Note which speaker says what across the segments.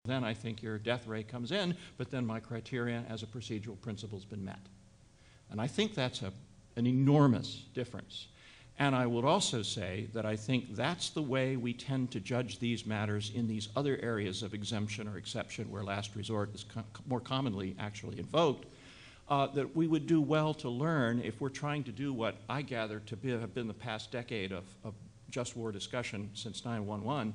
Speaker 1: then I think your death ray comes in, but then my criteria as a procedural principle has been met. And I think that's an enormous difference. And I would also say that I think that's the way we tend to judge these matters in these other areas of exemption or exception where last resort is more commonly actually invoked, that we would do well to learn if we're trying to do what I gather to have been the past decade of just war discussion since 9/11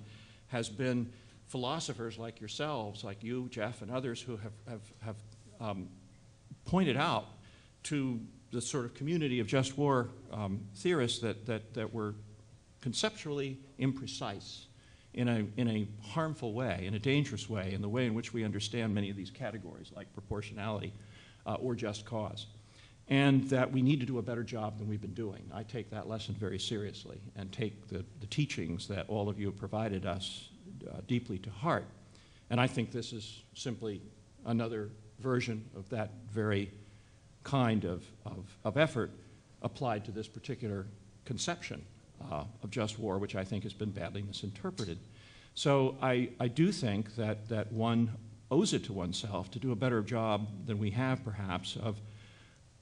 Speaker 1: has been philosophers like yourselves, like you, Jeff, and others who have pointed out to the sort of community of just war theorists that were conceptually imprecise in a harmful way, in a dangerous way, in the way in which we understand many of these categories, like proportionality or just cause. And that we need to do a better job than we've been doing. I take that lesson very seriously and take the teachings that all of you have provided us deeply to heart. And I think this is simply another version of that very kind of effort applied to this particular conception of just war, which I think has been badly misinterpreted. So I do think that one owes it to oneself to do a better job than we have, perhaps, of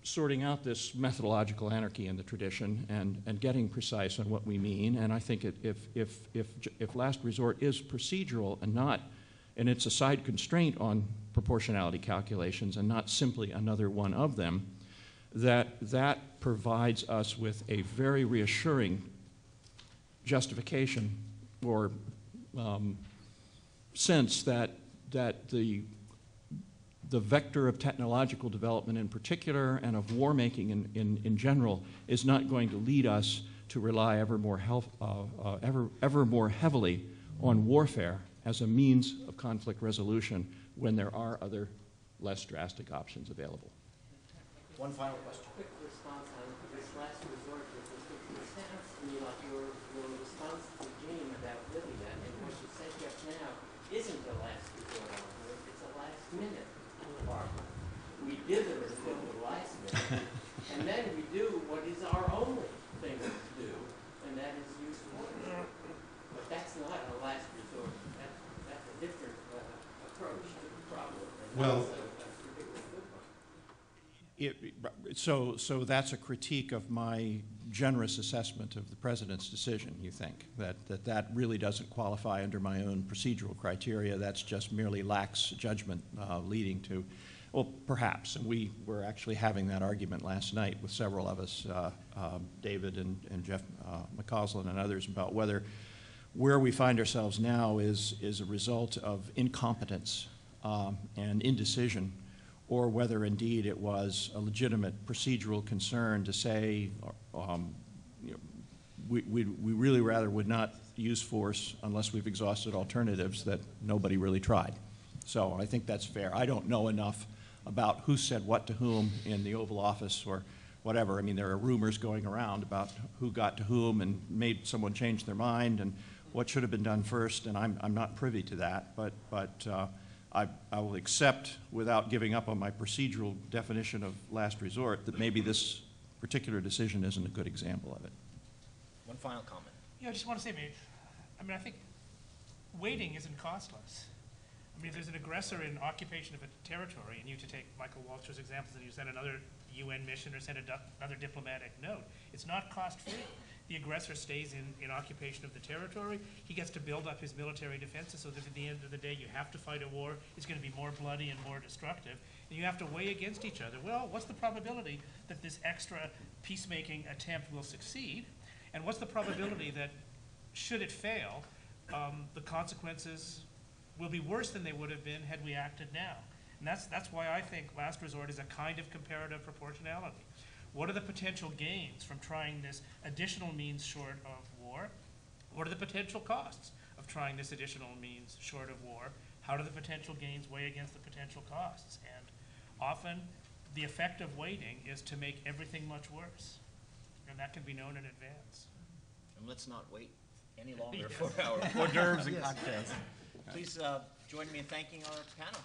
Speaker 1: sorting out this methodological anarchy in the tradition and getting precise on what we mean. And I think if last resort is procedural and it's a side constraint on proportionality calculations and not simply another one of them, that provides us with a very reassuring justification or sense that the vector of technological development in particular and of war making in general is not going to lead us to rely ever more heavily on warfare as a means of conflict resolution when there are other less drastic options available.
Speaker 2: One final question.
Speaker 3: Quick response on this last resort. It sounds to me like your response to the game about Libya and what you said just now isn't a last resort argument, it's a last minute argument. We dither until the last minute, and then we do what is our only thing to do, and that is use force. But that's not a last resort. That's a different approach to the problem.
Speaker 4: Well,
Speaker 1: so that's a critique of my generous assessment of the President's decision, you think? That really doesn't qualify under my own procedural criteria. That's just merely lax judgment leading to, well, perhaps. And we were actually having that argument last night with several of us, David and Jeff McCausland and others, about where we find ourselves now is a result of incompetence and indecision, or whether indeed it was a legitimate procedural concern to say we really rather would not use force unless we've exhausted alternatives that nobody really tried. So I think that's fair. I don't know enough about who said what to whom in the Oval Office or whatever. I mean, there are rumors going around about who got to whom and made someone change their mind and what should have been done first, and I'm not privy to that, but I will accept, without giving up on my procedural definition of last resort, that maybe this particular decision isn't a good example of it.
Speaker 2: One final comment.
Speaker 5: Yeah, I just want to say, I think waiting isn't costless. I mean, if there's an aggressor in occupation of a territory, and you to take Michael Walter's examples, and you send another UN mission or send another diplomatic note, it's not cost-free. The aggressor stays in occupation of the territory. He gets to build up his military defenses so that at the end of the day you have to fight a war. It's going to be more bloody and more destructive. And you have to weigh against each other. Well, what's the probability that this extra peacemaking attempt will succeed? And what's the probability that, should it fail, the consequences will be worse than they would have been had we acted now? And that's why I think last resort is a kind of comparative proportionality. What are the potential gains from trying this additional means short of war? What are the potential costs of trying this additional means short of war? How do the potential gains weigh against the potential costs? And often, the effect of waiting is to make everything much worse. And that can be known in advance.
Speaker 2: And let's not wait any longer for our hors d'oeuvres and cocktails. Please join me in thanking our panel.